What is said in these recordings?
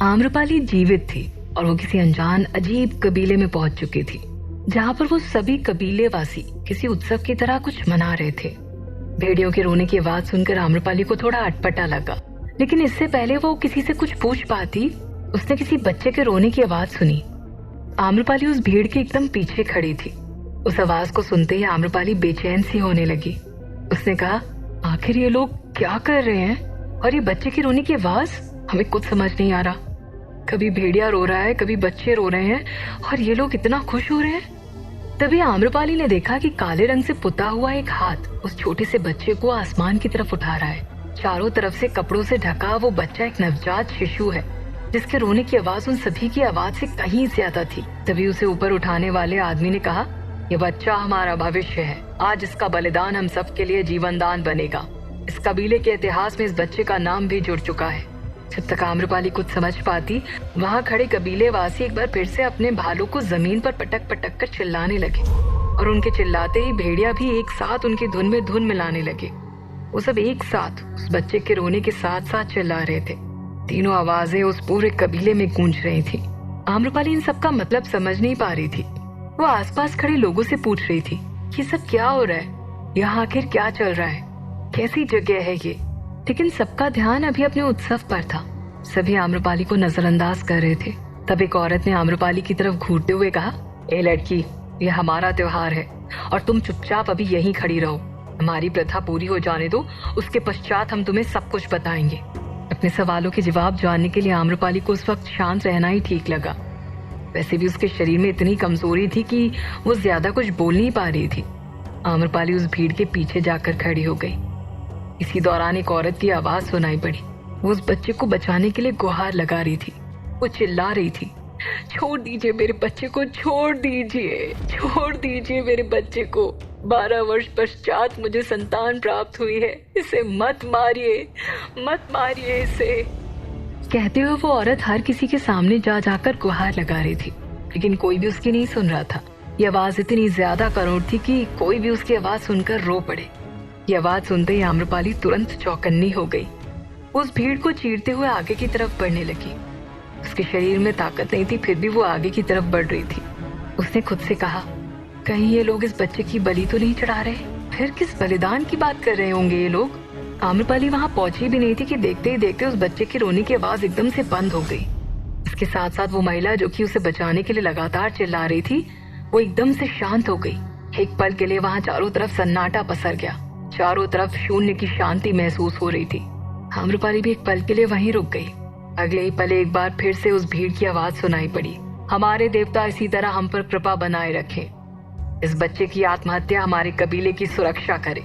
आम्रपाली जीवित थी और वो किसी अनजान अजीब कबीले में पहुंच चुकी थी, जहाँ पर वो सभी कबीले वासी किसी उत्सव की तरह कुछ मना रहे थे। भेड़ियों के रोने की आवाज सुनकर आम्रपाली को थोड़ा अटपटा लगा, लेकिन इससे पहले वो किसी से कुछ पूछ पाती, उसने किसी बच्चे के रोने की आवाज सुनी। आम्रपाली उस भीड़ के एकदम पीछे खड़ी थी। उस आवाज को सुनते ही आम्रपाली बेचैन सी होने लगी। उसने कहा, आखिर ये लोग क्या कर रहे हैं? और ये बच्चे की रोने की आवाज, हमें कुछ समझ नहीं आ रहा। कभी भेड़िया रो रहा है, कभी बच्चे रो रहे हैं, और ये लोग इतना खुश हो रहे हैं। तभी आम्रपाली ने देखा कि काले रंग से पुता हुआ एक हाथ उस छोटे से बच्चे को आसमान की तरफ उठा रहा है। चारों तरफ से कपड़ों से ढका वो बच्चा एक नवजात शिशु है, जिसके रोने की आवाज उन सभी की आवाज से कहीं ज्यादा थी। तभी उसे ऊपर उठाने वाले आदमी ने कहा, ये बच्चा हमारा भविष्य है, आज इसका बलिदान हम सब के लिए जीवन दान बनेगा। इस कबीले के इतिहास में इस बच्चे का नाम भी जुड़ चुका है। जब तक आम्रपाली कुछ समझ पाती, वहाँ खड़े कबीले वासी एक बार फिर से अपने भालों को जमीन पर पटक पटक कर चिल्लाने लगे, और उनके चिल्लाते ही भेड़िया भी एक साथ उनकी धुन में धुन मिलाने लगे। वो सब एक साथ उस बच्चे के रोने के साथ साथ चिल्ला रहे थे। तीनों आवाजें उस पूरे कबीले में गूंज रही थी। आम्रपाली इन सब का मतलब समझ नहीं पा रही थी। वो आसपास खड़े लोगों से पूछ रही थी, ये सब क्या हो रहा है? यहाँ आखिर क्या चल रहा है? कैसी जगह है ये? लेकिन सबका ध्यान अभी अपने उत्सव पर था। सभी आम्रपाली को नजरअंदाज कर रहे थे। तब एक औरत ने आम्रपाली की तरफ घूरते हुए कहा, ए लड़की, ये हमारा त्योहार है और तुम चुपचाप अभी यहीं खड़ी रहो। हमारी प्रथा पूरी हो जाने दो, उसके पश्चात हम तुम्हें सब कुछ बताएंगे। अपने सवालों के जवाब जानने के लिए आम्रपाली को उस वक्त शांत रहना ही ठीक लगा। वैसे भी उसके शरीर में इतनी कमजोरी थी कि वो ज्यादा कुछ बोल नहीं पा रही थी। आम्रपाली उस भीड़ के पीछे जाकर खड़ी हो गई। इसी दौरान एक औरत की आवाज सुनाई पड़ी। वो उस बच्चे को बचाने के लिए गुहार लगा रही थी। वो चिल्ला रही थी, छोड़ दीजिए मेरे बच्चे को, छोड़ दीजिए मेरे बच्चे को। 12 वर्ष पश्चात मुझे संतान प्राप्त हुई है, इसे मत मारिए इसे। कहते हुए वो औरत हर किसी के सामने जा जाकर गुहार लगा रही थी, लेकिन कोई भी उसकी नहीं सुन रहा था। ये आवाज इतनी ज्यादा करुण थी कि कोई भी उसकी आवाज सुनकर रो पड़े। ये आवाज सुनते ही आम्रपाली तुरंत चौकन्नी हो गई। उस भीड़ को चीरते हुए आगे की तरफ बढ़ने लगी। उसके शरीर में ताकत नहीं थी, फिर भी वो आगे की तरफ बढ़ रही थी। उसने खुद से कहा, कहीं ये लोग इस बच्चे की बलि तो नहीं चढ़ा रहे? फिर किस बलिदान की बात कर रहे होंगे ये लोग? आम्रपाली वहां पहुंची भी नहीं थी कि देखते ही देखते उस बच्चे की रोने की आवाज एकदम से बंद हो गई। इसके साथ साथ वो महिला जो कि उसे बचाने के लिए लगातार चिल्ला रही थी, वो एकदम से शांत हो गई। एक पल के लिए वहां चारों तरफ सन्नाटा पसर गया। चारों तरफ शून्य की शांति महसूस हो रही थी। आम्रपाली भी एक पल के लिए वहीं रुक गई। अगले ही पल एक बार फिर से उस भीड़ की आवाज सुनाई पड़ी, हमारे देवता इसी तरह हम पर कृपा बनाए रखें। इस बच्चे की आत्महत्या हमारे कबीले की सुरक्षा करे।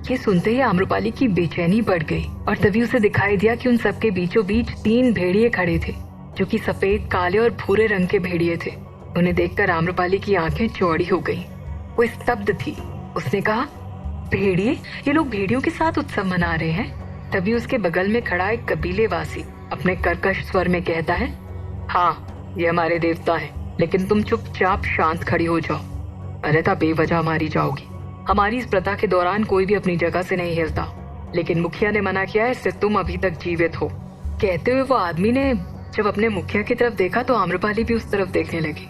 ये सुनते ही आम्रपाली की बेचैनी बढ़ गई, और तभी उसे दिखाई दिया कि उन सबके बीचों बीच 3 भेड़िए खड़े थे, जो कि सफेद, काले और भूरे रंग के भेड़िए थे। उन्हें देखकर आम्रपाली की आंखें चौड़ी हो गईं। वो स्तब्ध थी। उसने कहा, भेड़िए? ये लोग भेड़ियों के साथ उत्सव मना रहे हैं। तभी उसके बगल में खड़ा एक कबीलेवासी अपने कर्कश स्वर में कहता है, हाँ, ये हमारे देवता है, लेकिन तुम चुपचाप शांत खड़ी हो जाओ, अन्यथा बेवजह मारी जाओगी। हमारी इस प्रथा के दौरान कोई भी अपनी जगह से नहीं हिलता, लेकिन मुखिया ने मना किया है, इससे तुम अभी तक जीवित हो। कहते हुए वो आदमी ने जब अपने मुखिया की तरफ देखा तो आम्रपाली भी उस तरफ देखने लगी।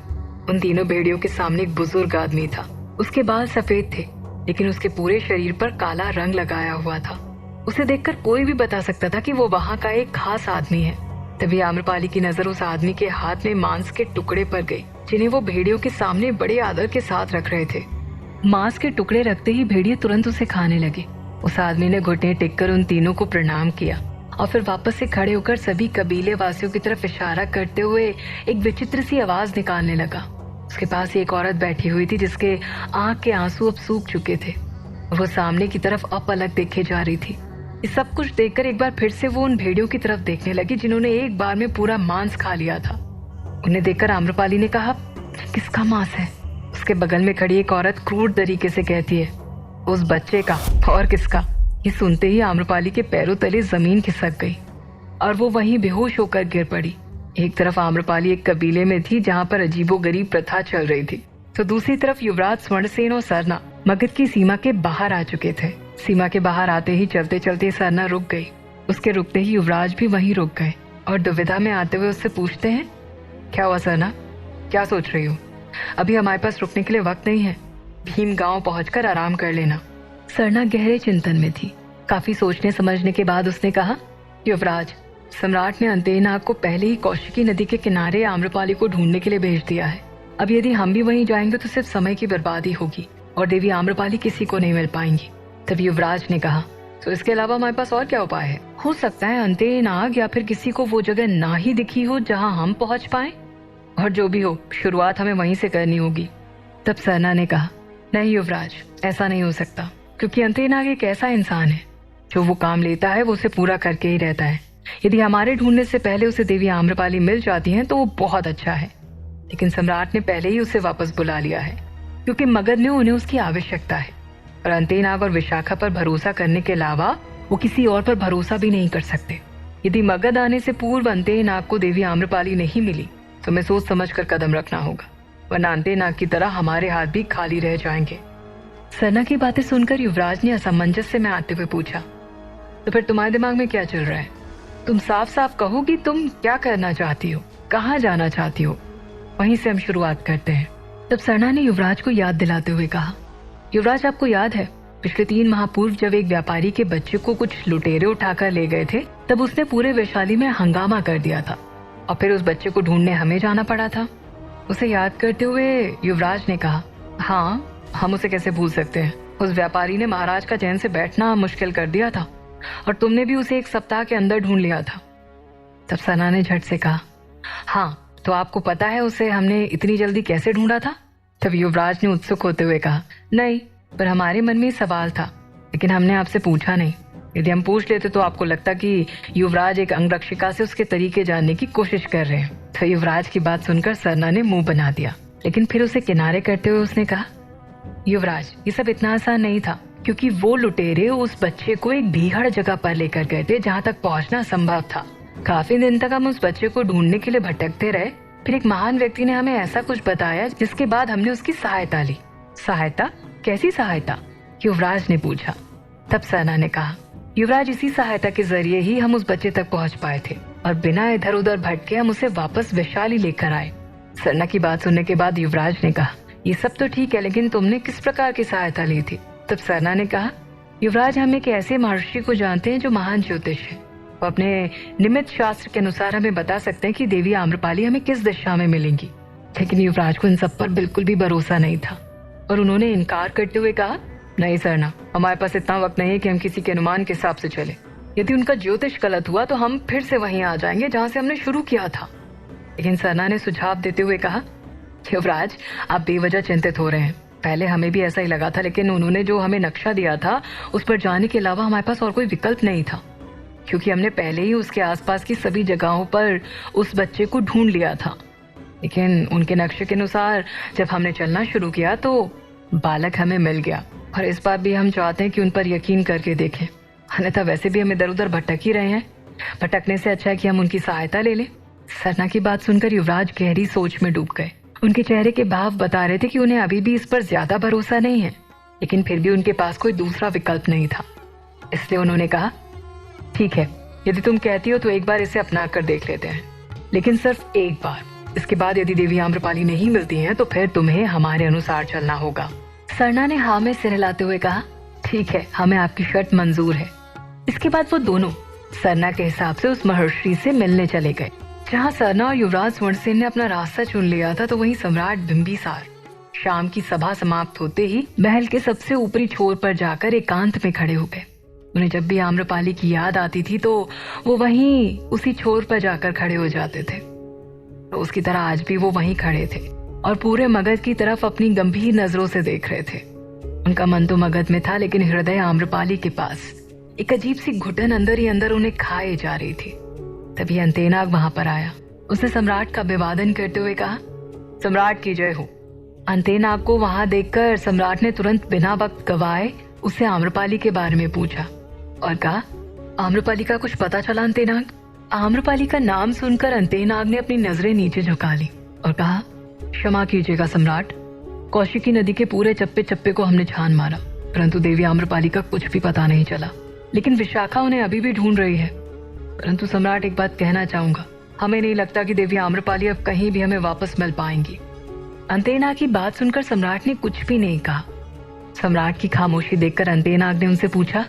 उन तीनों भेड़ियों के सामने एक बुजुर्ग आदमी था। उसके बाल सफेद थे, लेकिन उसके पूरे शरीर पर काला रंग लगाया हुआ था। उसे देखकर कोई भी बता सकता था कि वो वहाँ का एक खास आदमी है। तभी आम्रपाली की नजर उस आदमी के हाथ में मांस के टुकड़े पर गई, जिन्हें वो भेड़ियों के सामने बड़े आदर के साथ रख रहे थे। मांस के टुकड़े रखते ही भेड़िए तुरंत उसे खाने लगे। उस आदमी ने घुटने टेककर उन तीनों को प्रणाम किया और फिर वापस से खड़े होकर सभी कबीले वासियों की तरफ इशारा करते हुए एक विचित्र सी आवाज निकालने लगा। उसके पास एक औरत बैठी हुई थी, जिसके आंख के आंसू अब सूख चुके थे। वो सामने की तरफ अपलक देखे जा रही थी। ये सब कुछ देखकर एक बार फिर से वो उन भेड़ियों की तरफ देखने लगी, जिन्होंने एक बार में पूरा मांस खा लिया था। उन्हें देखकर आम्रपाली ने कहा, किसका मांस है? उसके बगल में खड़ी एक औरत क्रूर तरीके से कहती है, उस बच्चे का। और किसका? ये सुनते ही आम्रपाली के पैरों तले जमीन खिसक गई और वो वहीं बेहोश होकर गिर पड़ी। एक तरफ आम्रपाली एक कबीले में थी जहाँ पर अजीबोगरीब प्रथा चल रही थी, तो दूसरी तरफ युवराज स्वर्णसेन और सरना मगध की सीमा के बाहर आ चुके थे। सीमा के बाहर आते ही चलते चलते सरना रुक गई। उसके रुकते ही युवराज भी वहीं रुक गए और दुविधा में आते हुए उससे पूछते हैं, क्या हुआ सरना, क्या सोच रही हो? अभी हमारे पास रुकने के लिए वक्त नहीं है, भीम गांव पहुंचकर आराम कर लेना। सरना गहरे चिंतन में थी। काफी सोचने समझने के बाद उसने कहा, युवराज, सम्राट ने अंतेनाग को पहले ही कौशिकी नदी के किनारे आम्रपाली को ढूंढने के लिए भेज दिया है। अब यदि हम भी वहीं जाएंगे तो सिर्फ समय की बर्बादी होगी और देवी आम्रपाली किसी को नहीं मिल पाएंगी। तब युवराज ने कहा, तो इसके अलावा हमारे पास और क्या उपाय है? हो सकता है अंतेनाग या फिर किसी को वो जगह ना ही दिखी हो जहाँ हम पहुंच पाए, और जो भी हो शुरुआत हमें वहीं से करनी होगी। तब सरना ने कहा, नहीं युवराज, ऐसा नहीं हो सकता, क्योंकि अंतेनाग एक ऐसा इंसान है जो वो काम लेता है वो उसे पूरा करके ही रहता है। यदि हमारे ढूंढने से पहले उसे देवी आम्रपाली मिल जाती है तो वो बहुत अच्छा है, लेकिन सम्राट ने पहले ही उसे वापस बुला लिया है, क्योंकि मगध में उन्हें उसकी आवश्यकता है और अंतेनाग और विशाखा पर भरोसा करने के अलावा वो किसी और पर भरोसा भी नहीं कर सकते। यदि मगध आने से पूर्व अंतेनाग को देवी आम्रपाली नहीं मिली तो हमें सोच समझ कर कदम रखना होगा, वरना अंतेनाग की तरह हमारे हाथ भी खाली रह जाएंगे। सरना की बातें सुनकर युवराज ने असमंजस्य में आते हुए पूछा, तो फिर तुम्हारे दिमाग में क्या चल रहा है? तुम साफ साफ कहो कि तुम क्या करना चाहती हो, कहाँ जाना चाहती हो, वहीं से हम शुरुआत करते हैं। तब सरना ने युवराज को याद दिलाते हुए कहा, युवराज, आपको याद है पिछले 3 माह पूर्व जब एक व्यापारी के बच्चे को कुछ लुटेरे उठाकर ले गए थे, तब उसने पूरे वैशाली में हंगामा कर दिया था और फिर उस बच्चे को ढूंढने हमें जाना पड़ा था। उसे याद करते हुए युवराज ने कहा, हाँ, हम उसे कैसे भूल सकते हैं। उस व्यापारी ने महाराज का चैन से बैठना मुश्किल कर दिया था और तुमने भी उसे 1 सप्ताह के अंदर ढूंढ लिया था। तब सरना ने झट से कहा, हाँ, तो आपको पता है उसे हमने इतनी जल्दी कैसे ढूंढा था? तब युवराज ने उत्सुक होते हुए कहा, नहीं, पर हमारे मन में सवाल था, लेकिन हमने आपसे पूछा नहीं। यदि हम पूछ लेते तो आपको लगता कि युवराज एक अंगरक्षिका से उसके तरीके जानने की कोशिश कर रहे हैं। तो युवराज की बात सुनकर सरना ने मुंह बना दिया, लेकिन फिर उसे किनारे करते हुए उसने कहा, युवराज, ये सब इतना आसान नहीं था, क्योंकि वो लुटेरे उस बच्चे को एक भीड़ जगह पर लेकर गए थे जहाँ तक पहुँचना संभव था। काफी दिन तक हम उस बच्चे को ढूंढने के लिए भटकते रहे। फिर एक महान व्यक्ति ने हमें ऐसा कुछ बताया जिसके बाद हमने उसकी सहायता ली। सहायता? कैसी सहायता? युवराज ने पूछा। तब सरना ने कहा, युवराज, इसी सहायता के जरिए ही हम उस बच्चे तक पहुंच पाए थे और बिना इधर उधर भटके हम उसे वापस वैशाली लेकर आए। सरना की बात सुनने के बाद युवराज ने कहा, ये सब तो ठीक है, लेकिन तुमने किस प्रकार की सहायता ली थी? तब सरना ने कहा, युवराज, हम एक ऐसे महर्षि को जानते हैं जो महान ज्योतिष है। वो अपने निमित्त शास्त्र के अनुसार हमें बता सकते हैं कि देवी आम्रपाली हमें किस दिशा में मिलेंगी। लेकिन युवराज को इन सब पर बिल्कुल भी भरोसा नहीं था और उन्होंने इनकार करते हुए कहा, नहीं सरना, हमारे पास इतना वक्त नहीं है कि हम किसी के अनुमान के हिसाब से चले। यदि उनका ज्योतिष गलत हुआ तो हम फिर से वहीं आ जाएंगे जहाँ से हमने शुरू किया था। लेकिन सरना ने सुझाव देते हुए कहा, युवराज, आप बेवजह चिंतित हो रहे हैं। पहले हमें भी ऐसा ही लगा था, लेकिन उन्होंने जो हमें नक्शा दिया था उस पर जाने के अलावा हमारे पास और कोई विकल्प नहीं था, क्योंकि हमने पहले ही उसके आसपास की सभी जगहों पर उस बच्चे को ढूंढ लिया था। लेकिन उनके नक्शे के अनुसार जब हमने चलना शुरू किया तो बालक हमें मिल गया और इस बार भी हम चाहते हैं कि उन पर यकीन करके देखें। अन्यथा वैसे भी हम इधर उधर भटक ही रहे हैं। भटकने से अच्छा है कि हम उनकी सहायता ले लें। सरना की बात सुनकर युवराज गहरी सोच में डूब गए। उनके चेहरे के भाव बता रहे थे कि उन्हें अभी भी इस पर ज्यादा भरोसा नहीं है, लेकिन फिर भी उनके पास कोई दूसरा विकल्प नहीं था। इसलिए उन्होंने कहा, ठीक है, यदि तुम कहती हो तो एक बार इसे अपना कर देख लेते हैं, लेकिन सिर्फ एक बार। इसके बाद यदि देवी आम्रपाली नहीं मिलती हैं तो फिर तुम्हें हमारे अनुसार चलना होगा। सरना ने हाँ में सिर हिलाते हुए कहा, ठीक है, हमें आपकी शर्त मंजूर है। इसके बाद वो दोनों सरना के हिसाब से उस महर्षि से मिलने चले गए। जहाँ सरना और युवराज स्वर्णसेन ने अपना रास्ता चुन लिया था, तो वहीं सम्राट बिंबिसार शाम की सभा समाप्त होते ही महल के सबसे ऊपरी छोर पर जाकर एकांत में खड़े हो गए। उन्हें जब भी आम्रपाली की याद आती थी तो वो वहीं उसी छोर पर जाकर खड़े हो जाते थे। तो उसकी तरह आज भी वो वहीं खड़े थे और पूरे मगध की तरफ अपनी गंभीर नजरों से देख रहे थे। उनका मन तो मगध में था, लेकिन हृदय आम्रपाली के पास। एक अजीब सी घुटन अंदर ही अंदर उन्हें खाए जा रही थी। तभी अंतेनाग वहां पर आया। उसने सम्राट का अभिवादन करते हुए कहा, सम्राट की जय हो। अंतेनाग को वहां देखकर सम्राट ने तुरंत बिना वक्त गवाए उससे आम्रपाली के बारे में पूछा और कहा, आम्रपाली का कुछ पता चला अंतेनाग? आम्रपाली का नाम सुनकर अंतेनाग ने अपनी नजरें नीचे झुका ली और कहा, क्षमा कीजिएगा सम्राट, कौशिकी नदी के पूरे चप्पे चप्पे को हमने छान मारा, परंतु देवी आम्रपाली का कुछ भी पता नहीं चला। लेकिन विशाखा उन्हें अभी भी ढूंढ रही है। परंतु सम्राट, एक बात कहना चाहूंगा, हमें नहीं लगता कि देवी आम्रपाली अब कहीं भी हमें वापस मिल पाएंगी। अंतेनाग की बात सुनकर सम्राट ने कुछ भी नहीं कहा। सम्राट की खामोशी देखकर अंतेनाग ने उनसे पूछा,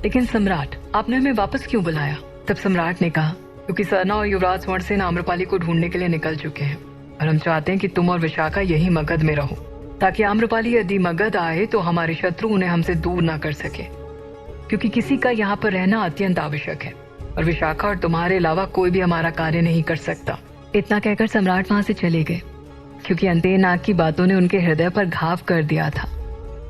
लेकिन सम्राट, आपने हमें वापस क्यों बुलाया? तब सम्राट ने कहा, क्योंकि सरना और युवराज स्वर्णसेन आम्रपाली को ढूंढने के लिए निकल चुके हैं और हम चाहते हैं कि तुम और विशाखा यही मगध में रहो, ताकि आम्रपाली यदि मगध आए तो हमारे शत्रु उन्हें हमसे दूर ना कर सके, क्योंकि किसी का यहाँ पर रहना अत्यंत आवश्यक है और विशाखा और तुम्हारे अलावा कोई भी हमारा कार्य नहीं कर सकता। इतना कहकर सम्राट वहां से चले गए, क्योंकि अंतेनाग की बातों ने उनके हृदय पर घाव कर दिया था।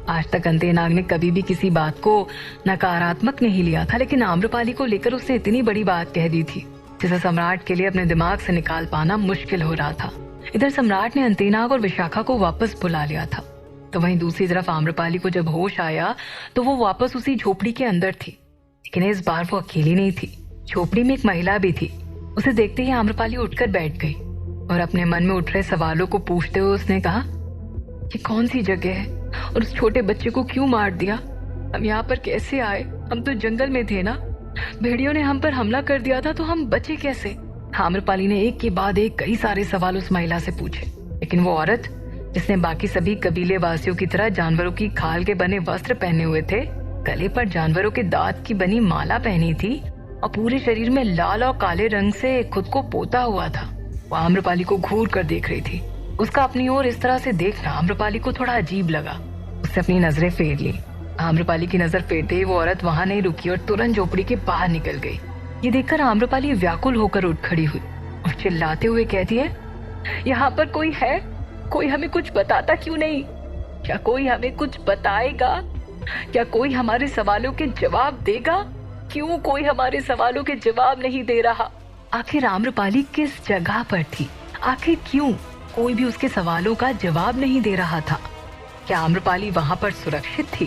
आज तक अंतेनाग ने कभी भी किसी बात को नकारात्मक नहीं लिया था, लेकिन आम्रपाली को लेकर उसने इतनी बड़ी बात कह दी थी जिसे सम्राट के लिए अपने दिमाग से निकाल पाना मुश्किल हो रहा था। इधर सम्राट ने अंतेनाग और विशाखा को वापस बुला लिया था, तो वहीं दूसरी तरफ आम्रपाली को जब होश आया तो वो वापस उसी झोपड़ी के अंदर थी, लेकिन इस बार वो अकेली नहीं थी। झोपड़ी में एक महिला भी थी। उसे देखते ही आम्रपाली उठकर बैठ गई और अपने मन में उठ रहे सवालों को पूछते हुए उसने कहा, ये कौन सी जगह है और उस छोटे बच्चे को क्यों मार दिया? हम यहाँ पर कैसे आए? हम तो जंगल में थे ना। भेड़ियों ने हम पर हमला कर दिया था तो हम बचे कैसे? आम्रपाली ने एक के बाद एक कई सारे सवाल उस महिला से पूछे, लेकिन वो औरत जिसने बाकी सभी कबीले वासियों की तरह जानवरों की खाल के बने वस्त्र पहने हुए थे, गले पर जानवरों के दांत की बनी माला पहनी थी और पूरे शरीर में लाल और काले रंग से खुद को पोता हुआ था, वो आम्रपाली को घूर कर देख रही थी। उसका अपनी ओर इस तरह से देखना आम्रपाली को थोड़ा अजीब लगा। उसने अपनी नजरें फेर ली। आम्रपाली की नजर फेरते ही वो औरत वहां नहीं रुकी और तुरंत झोपड़ी के बाहर निकल गई। ये देखकर आम्रपाली व्याकुल होकर उठ खड़ी हुई और चिल्लाते हुए कहती है, यहाँ पर कोई है? कोई हमें कुछ बताता क्यों नहीं? क्या कोई हमें कुछ बताएगा? क्या कोई हमारे सवालों के जवाब देगा? क्यों कोई हमारे सवालों के जवाब नहीं दे रहा? आखिर आम्रपाली किस जगह पर थी? आखिर क्यों कोई भी उसके सवालों का जवाब नहीं दे रहा था? क्या आम्रपाली वहां पर सुरक्षित थी?